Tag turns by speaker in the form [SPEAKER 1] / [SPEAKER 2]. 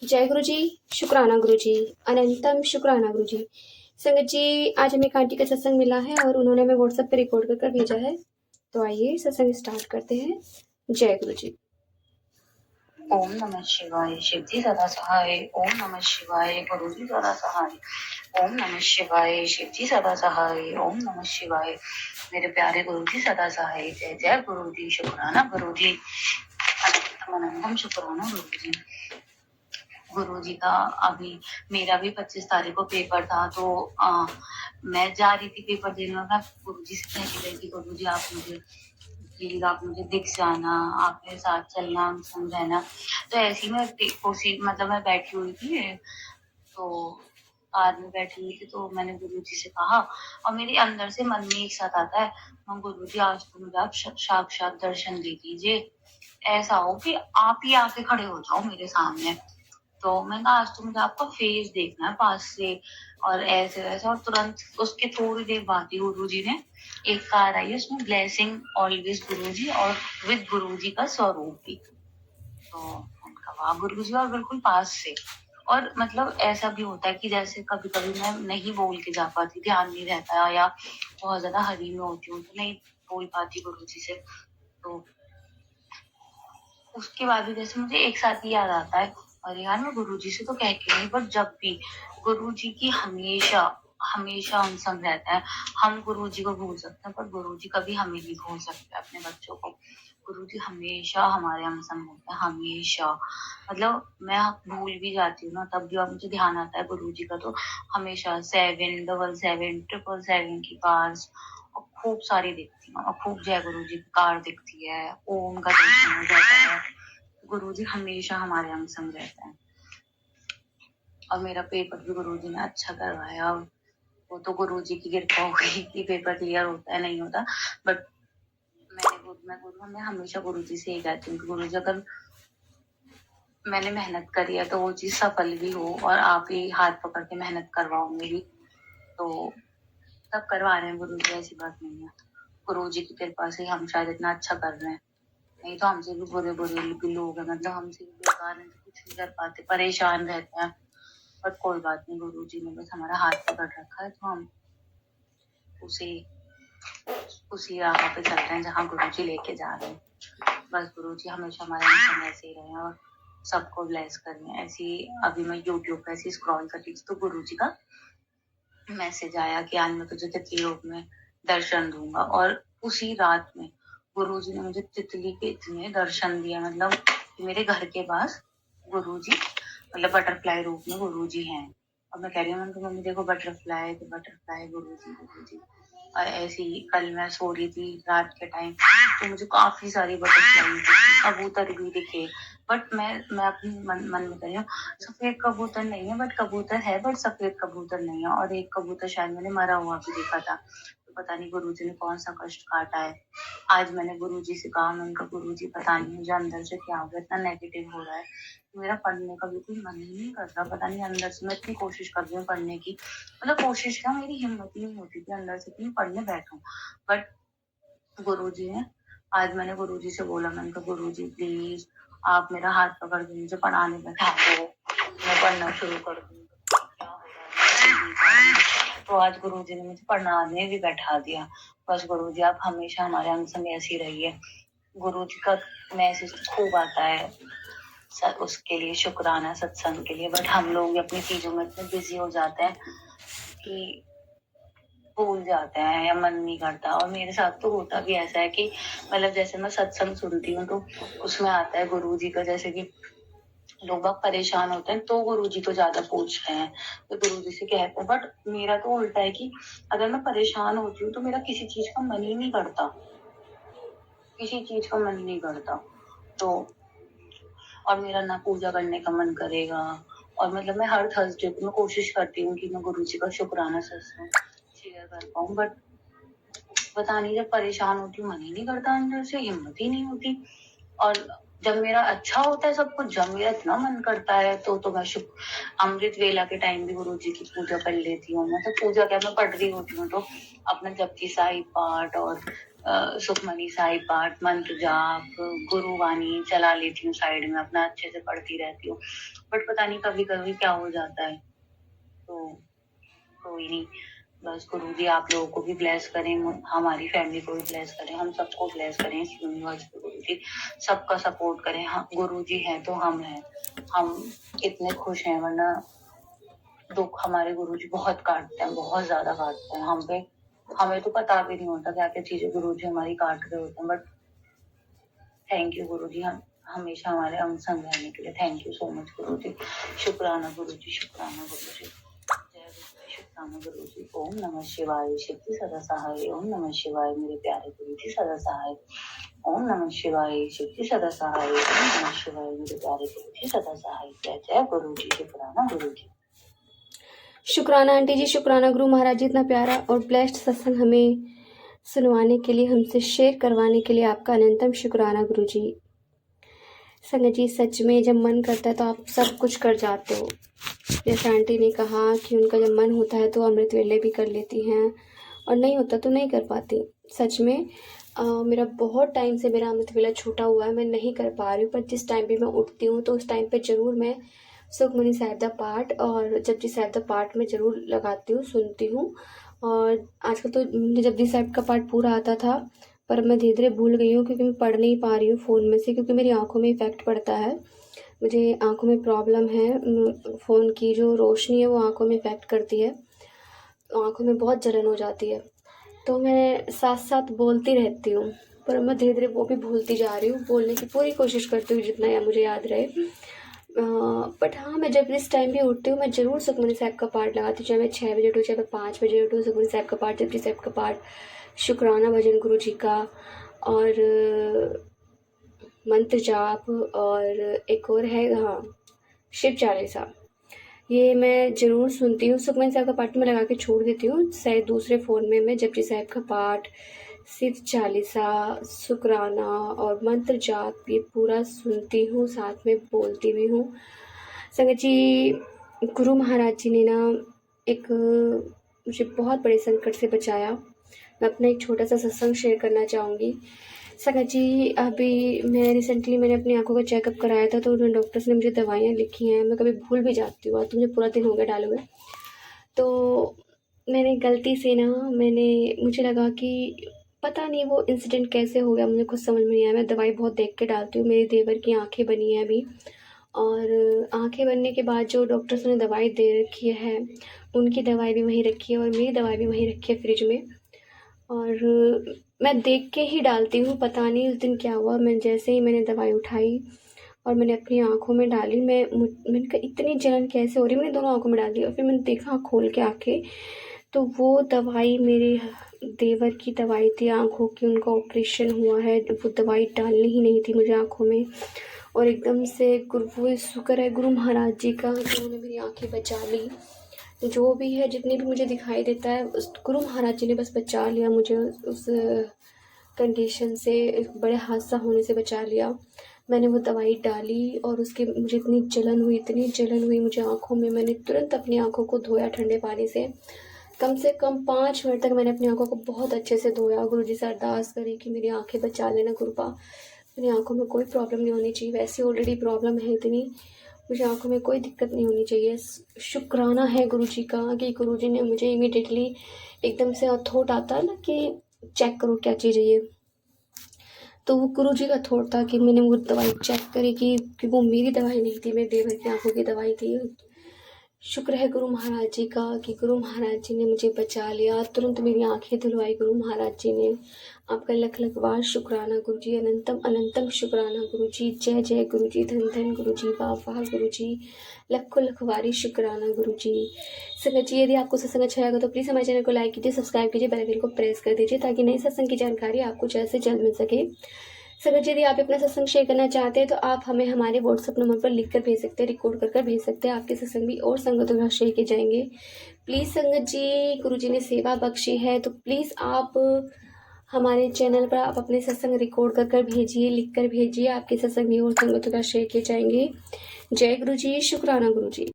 [SPEAKER 1] जय गुरु जी, शुक्राना गुरु जी, अनंतम शुक्राना गुरु जी। संगत जी, आज हमें एक आंटी का सत्संग मिला है और उन्होंने हमें व्हाट्सएप पे रिकॉर्ड कर कर भेजा है। तो आइए सत्संग स्टार्ट करते हैं। जय गुरु जी।
[SPEAKER 2] ओम नमः शिवाय। शिवजी सदा सहाय। ओम नमः शिवाय। गुरुजी सदा सहाय। ओम नमः शिवाय। शिवजी सदा सहाय। ओम नमः शिवाय। मेरे प्यारे गुरुजी सदा सहाय। जय जय गुरुजी। शुक्राना गुरुजी। अनंतम शुक्राना गुरुजी। गुरुजी का अभी मेरा भी 25 तारीख को पेपर था, तो मैं जा रही थी पेपर देने में। गुरुजी से कह रही थी, गुरुजी आप मुझे प्लीज, आप मुझे दिख जाना, आप मेरे साथ चलना, संग रहना। तो ऐसी में कोसी मतलब मैं बैठी हुई थी, तो कार में बैठी हुई थी, तो मैंने गुरुजी से कहा, और मेरे अंदर से मन में एक साथ आता है, गुरुजी आज तो मुझे आप साक्षात दर्शन दे दीजिए, ऐसा हो कि आप ही आके खड़े हो जाओ मेरे सामने। तो मैंने कहा आज तो मुझे आपका फेस देखना है पास से, और ऐसे वैसे। और तुरंत उसके थोड़ी देर बाद ही गुरुजी ने एक कार आई है, उसमें ब्लेसिंग ऑलवेज गुरुजी और विद गुरुजी का स्वरूप भी। तो उनका वाह गुरुजी, और बिल्कुल पास से। और मतलब ऐसा भी होता है कि जैसे कभी कभी मैं नहीं बोल के जा पाती, ध्यान नहीं रहता, या बहुत ज्यादा हरी में होती हूँ तो नहीं बोल पाती गुरुजी से, तो उसके बाद भी जैसे मुझे एक साथ ही याद आता है, और यार मैं गुरुजी से तो कह के नहीं, बट जब भी गुरुजी की हमेशा हमेशा हम संग रहता है। हम गुरुजी को भूल सकते हैं, पर गुरुजी कभी हमें नहीं भूल सकते, अपने बच्चों को। गुरुजी हमेशा हमारे हम संग रहते हैं, हमेशा। मतलब मैं भूल भी जाती हूँ ना, तब भी मुझे ध्यान आता है गुरुजी का, तो हमेशा 777 777 की कार्स और खूब सारी दिखती है, और खूब जय गुरुजी की कार दिखती है, ओम का दर्शन हो जाता है। गुरुजी हमेशा हमारे हम संग रहता है। और मेरा पेपर भी गुरुजी ने अच्छा करवाया, वो तो गुरुजी की कृपा हो गई कि पेपर क्लियर होता है, नहीं होता। बट मैं हमेशा गुरुजी से ही कहती हूँ कि गुरुजी, अगर मैंने मेहनत करी है तो वो चीज सफल भी हो, और आप ही हाथ पकड़ के मेहनत करवाओ मेरी, तो सब करवा रहे हैं गुरुजी, ऐसी बात नहीं है। गुरुजी की कृपा से हम शायद इतना अच्छा कर रहे हैं, नहीं तो हमसे भी बुरे बुरे भी लोग हैं, मतलब हमसे भी बेकार है, कुछ नहीं कर पाते, परेशान रहते हैं। पर कोई बात नहीं, गुरुजी ने बस हमारा हाथ पकड़ रखा है, तो हम उसी राह पे चल रहे हैं जहाँ गुरुजी लेके जा रहे हैं। बस गुरुजी हमेशा हमारे साथ ऐसे ही रहे, और सबको ब्लेस करें। ऐसी अभी मैं यूट्यूब पे ऐसी स्क्रॉल कर रही थी, तो गुरुजी का मैसेज आया कि आज मैं तुझे तितली रूप में दर्शन दूंगा, और उसी रात में गुरुजी ने मुझे तितली के इतने दर्शन दिए, मतलब मेरे घर के पास गुरुजी मतलब बटरफ्लाई रूप में गुरुजी हैं। और मैं कह रही हूँ उनको, मम्मी देखो बटरफ्लाई, तो बटरफ्लाई गुरुजी गुरुजी। और ऐसी ही कल मैं सो रही थी रात के टाइम, तो मुझे काफी सारी बटरफ्लाई दिखी, कबूतर भी दिखे। बट मैं अपने मन में कह रही हूँ, सफेद कबूतर नहीं है, बट कबूतर है, बट सफेद कबूतर नहीं है। और एक कबूतर शायद मैंने मरा हुआ भी देखा था, तो पता नहीं गुरुजी ने कौन सा कष्ट काटा है। आज मैंने गुरुजी से कहा, मैं उनका गुरुजी पता नहीं मुझे अंदर से क्या हो गया, इतना नेगेटिव हो रहा है, मेरा पढ़ने का बिल्कुल मन ही नहीं कर रहा, पता नहीं अंदर से। मैं इतनी कोशिश कर रही हूँ पढ़ने की, मतलब कोशिश क्या, मेरी हिम्मत ही नहीं होती थी अंदर से कि मैं पढ़ने बैठूं। बट गुरुजी ने, आज मैंने गुरुजी से बोला, मैंने कहा गुरुजी प्लीज आप मेरा हाथ पकड़ के मुझे पढ़ाने बैठा दो, मैं पढ़ना शुरू कर दूँ। तो आज गुरुजी ने मुझे पढ़ाने भी बैठा दिया। बस गुरुजी आप हमेशा हमारे अंग संग ऐसी रहिए। गुरुजी का मैसेज खूब आता है, उसके लिए शुक्राना, सत्संग के लिए। बट हम लोग अपनी चीजों में इतने बिजी हो जाते हैं कि भूल जाते हैं, या मन नहीं करता। और मेरे साथ तो होता भी ऐसा है कि मतलब जैसे मैं सत्संग सुनती हूँ, तो उसमें आता है गुरुजी का, जैसे कि लोग बाग परेशान होते हैं तो गुरुजी को ज्यादा पूछते हैं, तो गुरुजी से कहते हैं। बट मेरा तो उल्टा है कि अगर मैं परेशान होती हूँ तो मेरा किसी चीज का मन ही नहीं करता, किसी चीज का मन नहीं करता। तो और मेरा ना पूजा करने का मन करेगा। और मतलब मैं हर थर्सडे को मैं कोशिश करती हूँ कि मैं गुरुजी का शुक्राना सत्संग शेयर कर पाऊँ, बट पता नहीं, जब परेशान होती हूँ मन ही नहीं करता, अंदर से हिम्मत ही नहीं होती। और जब मेरा अच्छा होता है सब कुछ, जब मेरा इतना मन करता है, तो मैं अमृत वेला के टाइम भी गुरुजी की पूजा कर लेती हूँ। मतलब पूजा क्या, मैं पढ़ रही होती हूँ तो अपना जपजी साहिब पाठ और सुखमनी साहिब पाठ, मंत्र जाप, गुरुवाणी चला लेती हूँ साइड में, अपना अच्छे से पढ़ती रहती हूँ। बट पता नहीं कभी कभी क्या हो जाता है, तो कोई नहीं, बस गुरुजी आप लोगों को भी ब्लेस करें, हमारी फैमिली को भी ब्लेस करें, हम सबको ब्लेस करें इस यूनिवर्स पे। गुरुजी सबका सपोर्ट करें। हम गुरुजी हैं तो हम हैं, हम इतने खुश हैं, वरना दुख हमारे गुरुजी बहुत काटते हैं, बहुत ज्यादा काटते हैं हम पे। हमें तो पता भी नहीं होता क्या क्या चीजें गुरुजी हमारी काट रहे होते हैं। बट थैंक यू गुरुजी, हम हमेशा हमारे अंग संग रहने के लिए। थैंक यू सो मच गुरुजी। शुक्राना गुरुजी, शुक्राना गुरुजी, जय गुरुजी, शुक्राना गुरुजी। ओम नमः शिवाय, शक्ति सदा सहाय। ओम नमः शिवाय मेरे प्यारे गुरुजी सदा सहाय। ओम नमः शिवाय, शक्ति सदा सहाय। ओम नमः शिवाय मेरे प्यारे गुरुजी सदा सहाय। जय जय गुरुजी, शुक्राना गुरुजी।
[SPEAKER 1] शुक्राना आंटी जी, शुक्राना गुरु महाराज जी, इतना प्यारा और ब्लेस्ड सत्संग हमें सुनवाने के लिए, हमसे शेयर करवाने के लिए आपका अनंतम शुक्राना गुरु जी। संगत जी, सच में जब मन करता है तो आप सब कुछ कर जाते हो। जैसे आंटी ने कहा कि उनका जब मन होता है तो अमृत वेले भी कर लेती हैं, और नहीं होता तो नहीं कर पाती। सच में मेरा बहुत टाइम से मेरा अमृत वेला छूटा हुआ है, मैं नहीं कर पा रही हूँ। पर जिस टाइम भी मैं उठती हूँ तो उस टाइम पे ज़रूर मैं सुखमनी साहिब दा पाठ और जपजी साहिब दा पाठ में ज़रूर लगाती हूँ, सुनती हूँ। और आजकल तो मुझे जपजी साहिब का पाठ पूरा आता था, पर मैं धीरे धीरे भूल गई हूँ क्योंकि मैं पढ़ नहीं पा रही हूँ फ़ोन में से, क्योंकि मेरी आँखों में इफ़ेक्ट पड़ता है। मुझे आँखों में प्रॉब्लम है, फ़ोन की जो रोशनी है वो आँखों में इफ़ेक्ट करती है, आँखों में बहुत जलन हो जाती है। तो मैं साथ साथ बोलती रहती हूँ, पर मैं धीरे धीरे वो भी भूलती जा रही हूँ। बोलने की पूरी कोशिश करती हूँ जितना मुझे याद रहे। बट हाँ, मैं जब इस टाइम भी उठती हूँ मैं ज़रूर सुखमनी साहिब का पाठ लगाती हूँ, चाहे मैं 6 बजे उठूँ, चाहे मैं 5 बजे उठूँ। सुखमनी साहिब का पाठ, जपजी साहिब का पाठ, शुक्राना भजन गुरु जी का, और मंत्र जाप, और एक और है हाँ, शिव चालीसा, ये मैं ज़रूर सुनती हूँ। सुखमनी साहिब का पाठ में लगा के छोड़ देती हूँ, शायद दूसरे फ़ोन में मैं जपजी साहिब का पाठ, शिव चालीसा, शुक्राना और मंत्र जाप ये पूरा सुनती हूँ, साथ में बोलती भी हूँ। संगत जी, गुरु महाराज जी ने ना एक मुझे बहुत बड़े संकट से बचाया। मैं अपना एक छोटा सा सत्संग शेयर करना चाहूँगी। संगत जी, अभी मैंने अपनी आँखों का चेकअप कराया था, तो उन्होंने डॉक्टर्स ने मुझे दवाइयाँ लिखी हैं। मैं कभी भूल भी जाती हूँ, तो मुझे पूरा दिन हो गया डाले हुए। तो मैंने गलती से ना मुझे लगा कि पता नहीं वो इंसिडेंट कैसे हो गया, मुझे खुद समझ में नहीं आया। मैं दवाई बहुत देख के डालती हूँ। मेरे देवर की आँखें बनी हैं अभी, और आँखें बनने के बाद जो डॉक्टर्स ने दवाई दे रखी है, उनकी दवाई भी वहीं रखी है और मेरी दवाई भी वहीं रखी है फ्रिज में, और मैं देख के ही डालती हूँ। पता नहीं उस दिन क्या हुआ, जैसे ही मैंने दवाई उठाई और मैंने अपनी आँखों में डाली, मैंने कहा इतनी जलन कैसे हो रही है। मैंने दोनों आँखों में डाल दी और फिर मैंने देखा खोल के आँखें, तो वो दवाई मेरे देवर की दवाई थी आँखों की, उनका ऑपरेशन हुआ है। वो दवाई डालनी ही नहीं थी मुझे आँखों में, और एकदम से वो शुक्र है गुरु महाराज जी का कि उन्होंने मेरी आँखें बचा ली। जो भी है, जितनी भी मुझे दिखाई देता है, उस गुरु महाराज जी ने बस बचा लिया मुझे, उस कंडीशन से, एक बड़े हादसा होने से बचा लिया। मैंने वो दवाई डाली और उसके मुझे इतनी जलन हुई मुझे आँखों में। मैंने तुरंत अपनी आँखों को धोया ठंडे पानी से, कम से कम 5 मिनट तक मैंने अपनी आँखों को बहुत अच्छे से धोया। गुरुजी से अरदास करी कि मेरी आँखें बचा लेना गुरुपा, मेरी आँखों में कोई प्रॉब्लम नहीं होनी चाहिए। वैसे ऑलरेडी प्रॉब्लम है इतनी, मुझे आँखों में कोई दिक्कत नहीं होनी चाहिए। शुक्राना है गुरुजी का कि गुरुजी ने मुझे इमीडिएटली एकदम से थॉट आता है ना कि चेक करो क्या चीज़ है ये, तो वो गुरुजी का थॉट था कि मैंने वो दवाई चेक करी कि वो मेरी दवाई नहीं थी, मेरे देवर की आँखों की दवाई थी। शुक्र है गुरु महाराज जी का कि गुरु महाराज जी ने मुझे बचा लिया, तुरंत मेरी आंखें धुलवाई गुरु महाराज जी ने। आपका लख लख बार शुक्राना गुरु जी, अनंतम अनंतम शुक्राना गुरु जी। जय जय गुरु जी, धन धन गुरु जी, वाह वाह गुरु जी, लखों लखवारी शुक्राना गुरु जी। संगत जी, यदि आपको सत्संग अच्छा लगा तो प्लीज़ हमारे चैनल को लाइक कीजिए, सब्सक्राइब कीजिए, बेल आइकन को प्रेस कर दीजिए ताकि नई सत्संग की जानकारी आपको जल्द से जल्द मिल सके। संगत जी, यदि आप अपना सत्संग शेयर करना चाहते हैं तो आप हमें हमारे व्हाट्सअप नंबर पर लिख कर भेज सकते हैं, रिकॉर्ड कर भेज सकते हैं। आपके सत्संग भी और संगतों के साथ शेयर किए जाएंगे। प्लीज़ संगत जी, गुरु जी ने सेवा बख्शी है तो प्लीज़ आप हमारे चैनल पर आप अपने सत्संग रिकॉर्ड कर भेजिए, लिख कर भेजिए। आपके सत्संग भी और संगतों के साथ शेयर किए जाएंगे। जय गुरु जी, शुक्राना गुरु जी।